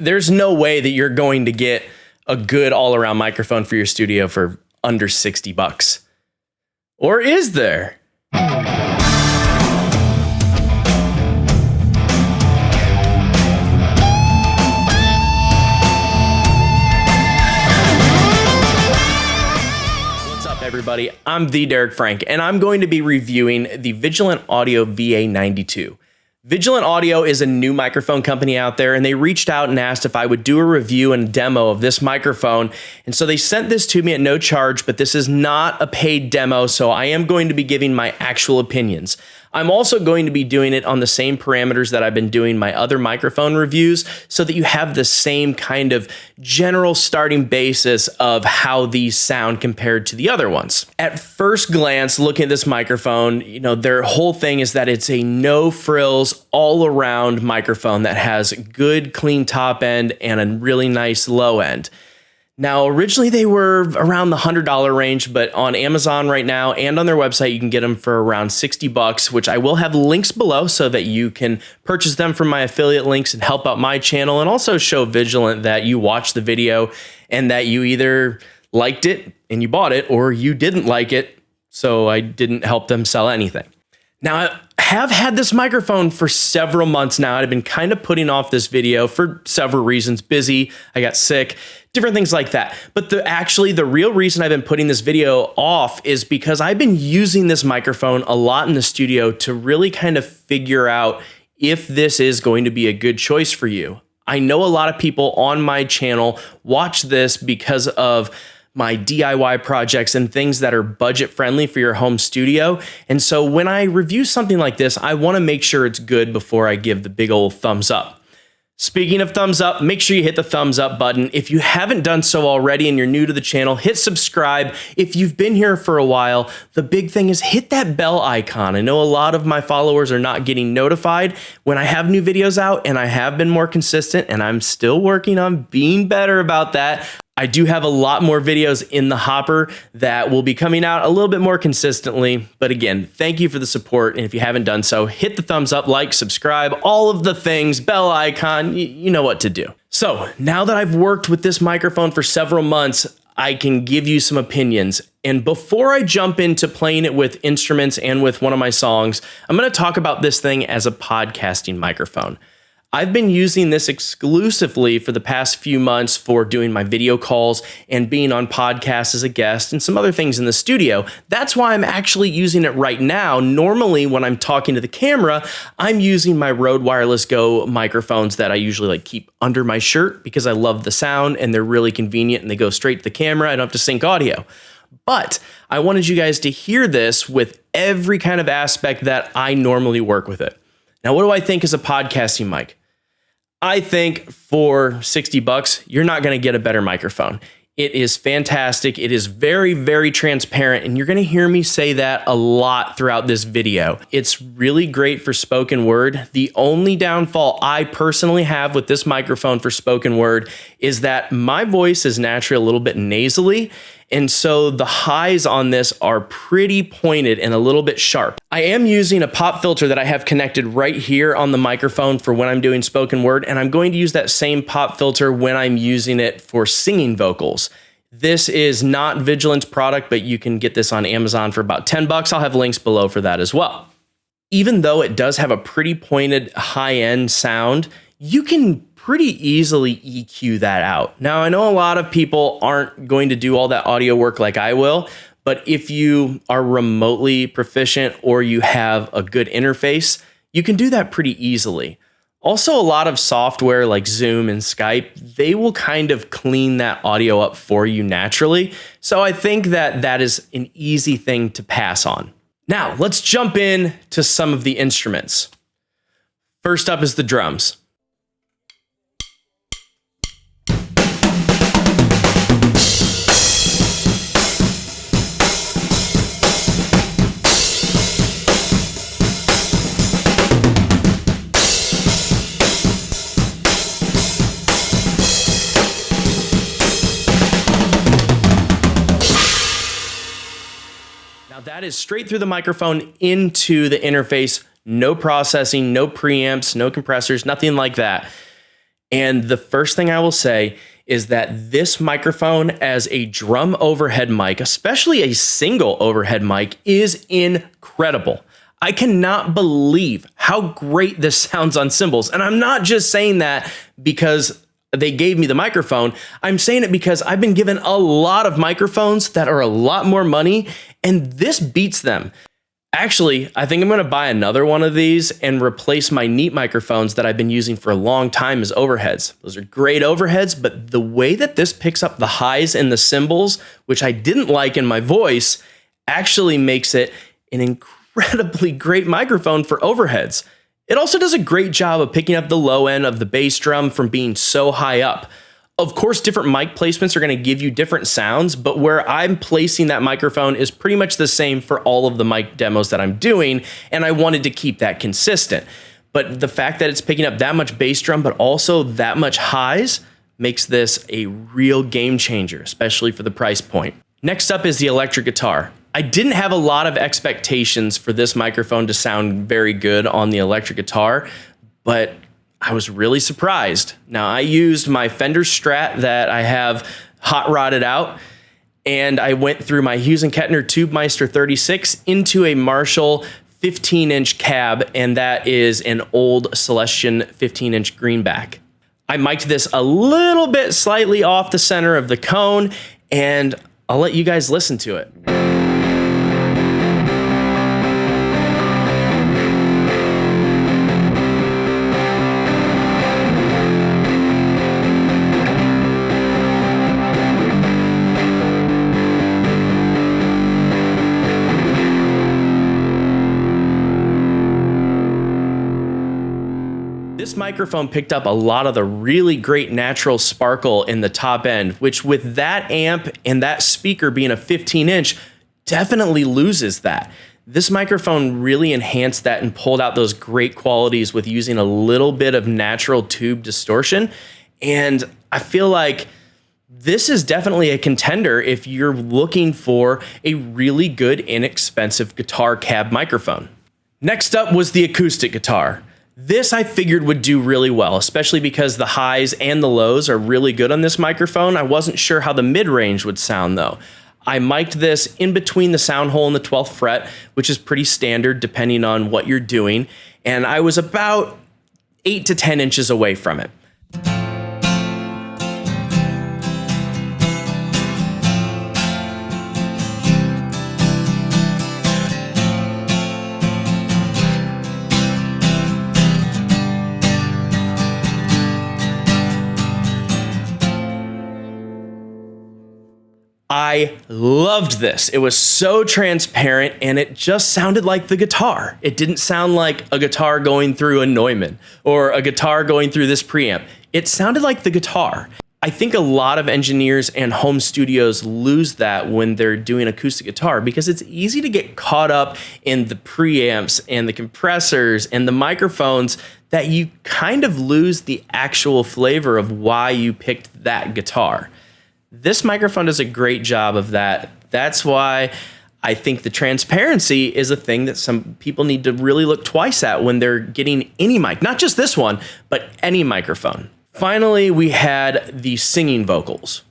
there's no way that you're going to get a good all-around microphone for your studio for under 60 bucks. Or is there? Everybody, I'm the Derek Frank, and I'm going to be reviewing the Vigilant Audio VA92. Vigilant Audio is a new microphone company out there, and they reached out and asked if I would do a review and demo of this microphone. And so they sent this to me at no charge, but this is not a paid demo, so I am going to be giving my actual opinions. I'm also going to be doing it on the same parameters that I've been doing my other microphone reviews so that you have the same kind of general starting basis of how these sound compared to the other ones. At first glance, looking at this microphone, their whole thing is that it's a no frills all around microphone that has good clean top end and a really nice low end. Now, originally they were around the $100 range, but on Amazon right now and on their website, you can get them for around 60 bucks, which I will have links below so that you can purchase them from my affiliate links and help out my channel, and also show Vigilant that you watched the video and that you either liked it and you bought it, or you didn't like it, so I didn't help them sell anything. Now, I have had this microphone for several months now. I've been kind of putting off this video for several reasons. Busy, I got sick, different things like that. But the real reason I've been putting this video off is because I've been using this microphone a lot in the studio to really kind of figure out if this is going to be a good choice for you. I know a lot of people on my channel watch this because of my DIY projects and things that are budget friendly for your home studio. And so when I review something like this, I want to make sure it's good before I give the big old thumbs up. Speaking of thumbs up, make sure you hit the thumbs up button. If you haven't done so already and you're new to the channel, hit subscribe. If you've been here for a while, the big thing is hit that bell icon. I know a lot of my followers are not getting notified when I have new videos out, and I have been more consistent, and I'm still working on being better about that. I do have a lot more videos in the hopper that will be coming out a little bit more consistently. But again, thank you for the support. And if you haven't done so, hit the thumbs up, like, subscribe, all of the things, bell icon, you know what to do. So now that I've worked with this microphone for several months, I can give you some opinions. And before I jump into playing it with instruments and with one of my songs, I'm going to talk about this thing as a podcasting microphone. I've been using this exclusively for the past few months for doing my video calls and being on podcasts as a guest and some other things in the studio. That's why I'm actually using it right now. Normally, when I'm talking to the camera, I'm using my Rode Wireless Go microphones that I usually keep under my shirt because I love the sound and they're really convenient and they go straight to the camera. I don't have to sync audio. But I wanted you guys to hear this with every kind of aspect that I normally work with it. Now, what do I think is a podcasting mic? I think for 60 bucks, you're not going to get a better microphone. It is fantastic. It is very, very transparent, and you're going to hear me say that a lot throughout this video. It's really great for spoken word. The only downfall I personally have with this microphone for spoken word is that my voice is naturally a little bit nasally, and so the highs on this are pretty pointed and a little bit sharp. I am using a pop filter that I have connected right here on the microphone for when I'm doing spoken word, and I'm going to use that same pop filter when I'm using it for singing vocals. This is not Vigilant's product, but you can get this on Amazon for about 10 bucks. I'll have links below for that as well. Even though it does have a pretty pointed high-end sound, you can pretty easily EQ that out. Now, I know a lot of people aren't going to do all that audio work like I will, but if you are remotely proficient or you have a good interface, you can do that pretty easily. Also, a lot of software like Zoom and Skype, they will kind of clean that audio up for you naturally. So I think that that is an easy thing to pass on. Now, let's jump in to some of the instruments. First up is the drums. That is straight through the microphone into the interface, no processing, no preamps, no compressors, nothing like that. And the first thing I will say is that this microphone as a drum overhead mic, especially a single overhead mic, is incredible. I cannot believe how great this sounds on cymbals. And I'm not just saying that because they gave me the microphone. I'm saying it because I've been given a lot of microphones that are a lot more money, and this beats them. Actually, I think I'm going to buy another one of these and replace my Neat microphones that I've been using for a long time as overheads. Those are great overheads, but the way that this picks up the highs and the cymbals, which I didn't like in my voice, actually makes it an incredibly great microphone for overheads. It also does a great job of picking up the low end of the bass drum from being so high up. Of course, different mic placements are going to give you different sounds, but where I'm placing that microphone is pretty much the same for all of the mic demos that I'm doing, and I wanted to keep that consistent. But the fact that it's picking up that much bass drum, but also that much highs, makes this a real game changer, especially for the price point. Next up is the electric guitar. I didn't have a lot of expectations for this microphone to sound very good on the electric guitar, but I was really surprised. Now, I used my Fender Strat that I have hot rodded out, and I went through my Hughes & Kettner Tubemeister 36 into a Marshall 15-inch cab, and that is an old Celestion 15-inch greenback. I mic'd this a little bit slightly off the center of the cone, and I'll let you guys listen to it. This microphone picked up a lot of the really great natural sparkle in the top end, which with that amp and that speaker being a 15-inch, definitely loses that. This microphone really enhanced that and pulled out those great qualities with using a little bit of natural tube distortion. And I feel like this is definitely a contender if you're looking for a really good, inexpensive guitar cab microphone. Next up was the acoustic guitar. This I figured would do really well, especially because the highs and the lows are really good on this microphone. I wasn't sure how the mid-range would sound though. I mic'd this in between the sound hole and the 12th fret, which is pretty standard depending on what you're doing, and I was about 8 to 10 inches away from it. I loved this. It was so transparent and it just sounded like the guitar. It didn't sound like a guitar going through a Neumann or a guitar going through this preamp. It sounded like the guitar. I think a lot of engineers and home studios lose that when they're doing acoustic guitar because it's easy to get caught up in the preamps and the compressors and the microphones that you kind of lose the actual flavor of why you picked that guitar. This microphone does a great job of that. That's why I think the transparency is a thing that some people need to really look twice at when they're getting any mic, not just this one, but any microphone. Finally, we had the singing vocals.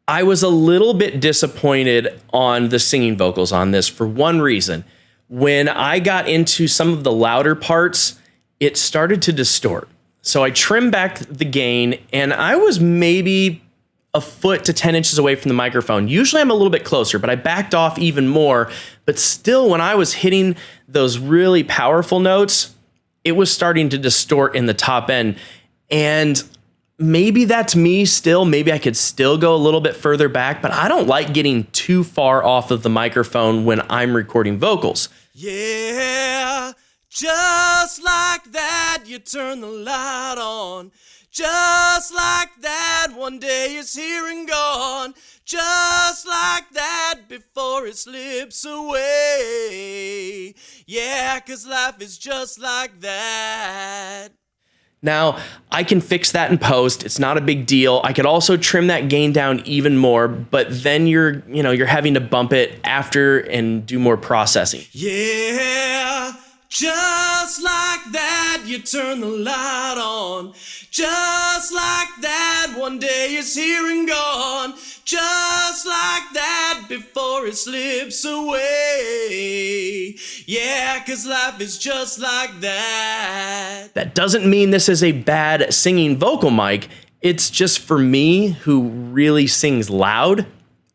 I was a little bit disappointed on the singing vocals on this for one reason. When I got into some of the louder parts, it started to distort. So I trimmed back the gain and I was maybe a foot to 10 inches away from the microphone. Usually I'm a little bit closer, but I backed off even more. But still, when I was hitting those really powerful notes, it was starting to distort in the top end. And maybe that's me still. Maybe I could still go a little bit further back, but I don't like getting too far off of the microphone when I'm recording vocals. Yeah. Just like that, you turn the light on. Just like that, one day it's here and gone. Just like that, before it slips away. Yeah, 'cause life is just like that. Now, I can fix that in post. It's not a big deal. I could also trim that gain down even more, but then you're having to bump it after and do more processing. Yeah. just like that, you turn the light on. Just like that, one day it's here and gone. Just like that, before it slips away. Yeah, 'cause life is just like that. That doesn't mean this is a bad singing vocal mic. It's just for me, who really sings loud,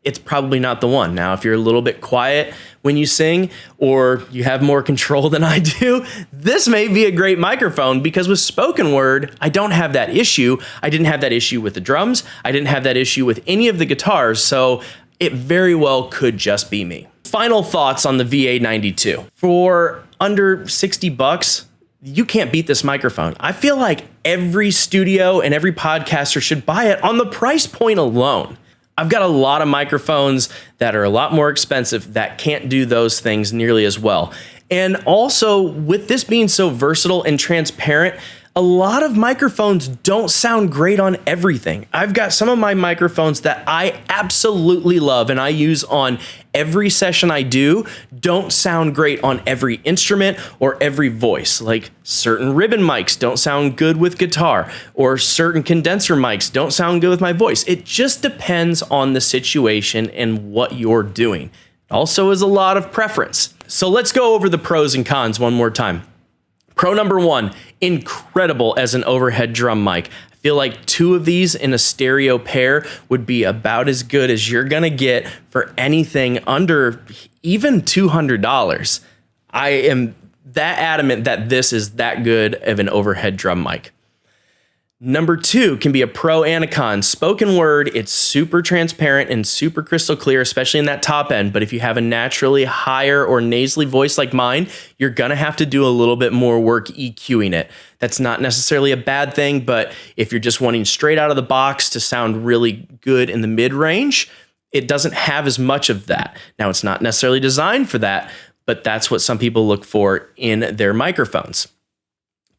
it's probably not the one. Now, if you're a little bit quiet when you sing, or you have more control than I do, this may be a great microphone, because with spoken word, I don't have that issue. I didn't have that issue with the drums. I didn't have that issue with any of the guitars, so it very well could just be me. Final thoughts on the VA92. For under 60 bucks, you can't beat this microphone. I feel like every studio and every podcaster should buy it on the price point alone. I've got a lot of microphones that are a lot more expensive that can't do those things nearly as well. And also, with this being so versatile and transparent, a lot of microphones don't sound great on everything. I've got some of my microphones that I absolutely love and I use on every session I do, don't sound great on every instrument or every voice. Like certain ribbon mics don't sound good with guitar, or certain condenser mics don't sound good with my voice. It just depends on the situation and what you're doing. It also is a lot of preference. So let's go over the pros and cons one more time. Pro number one, incredible as an overhead drum mic. I feel like two of these in a stereo pair would be about as good as you're gonna get for anything under even $200. I am that adamant that this is that good of an overhead drum mic. Number two can be a pro and a con. Spoken word, it's super transparent and super crystal clear, especially in that top end. But if you have a naturally higher or nasally voice like mine, you're gonna have to do a little bit more work EQing it. That's not necessarily a bad thing, but if you're just wanting straight out of the box to sound really good in the mid-range, it doesn't have as much of that. Now, it's not necessarily designed for that, but that's what some people look for in their microphones.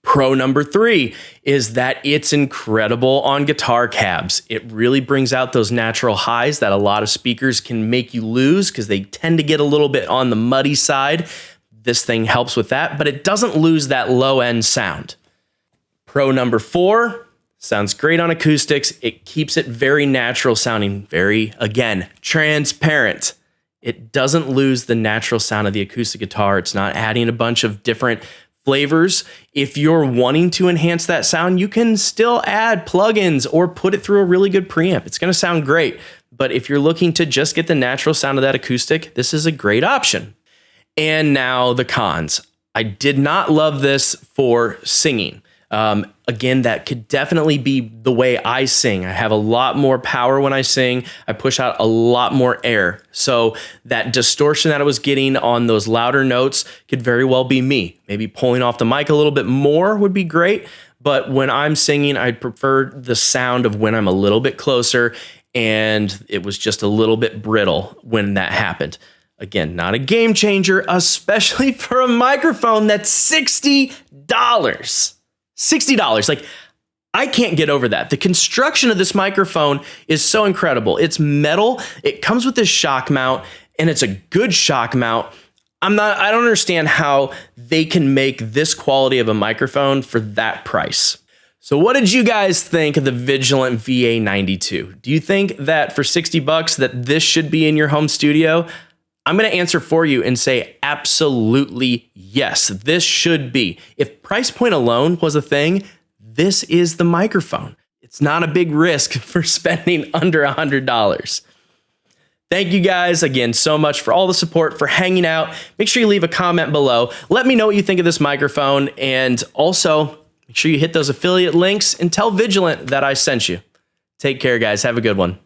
Pro number three is that it's incredible on guitar cabs. It really brings out those natural highs that a lot of speakers can make you lose because they tend to get a little bit on the muddy side. This thing helps with that, but it doesn't lose that low end sound. Pro number four, sounds great on acoustics. It keeps it very natural sounding, very, again, transparent. It doesn't lose the natural sound of the acoustic guitar. It's not adding a bunch of different flavors. If you're wanting to enhance that sound, you can still add plugins or put it through a really good preamp. It's going to sound great. But if you're looking to just get the natural sound of that acoustic, this is a great option. And now the cons. I did not love this for singing. Again, that could definitely be the way I sing. I have a lot more power when I sing. I push out a lot more air. So that distortion that I was getting on those louder notes could very well be me. Maybe pulling off the mic a little bit more would be great. But when I'm singing, I prefer the sound of when I'm a little bit closer, and it was just a little bit brittle when that happened. Again, not a game changer, especially for a microphone that's $60. $60. Like, I can't get over that. The construction of this microphone is so incredible. It's metal. It comes with this shock mount, and it's a good shock mount. I don't understand how they can make this quality of a microphone for that price. So what did you guys think of the Vigilant VA92? Do you think that for 60 bucks that this should be in your home studio? I'm going to answer for you and say absolutely yes, this should be. If price point alone was a thing, this is the microphone. It's not a big risk for spending under $100. Thank you guys again so much for all the support, for hanging out. Make sure you leave a comment below. Let me know what you think of this microphone, and also make sure you hit those affiliate links and tell Vigilant that I sent you. Take care, guys. Have a good one.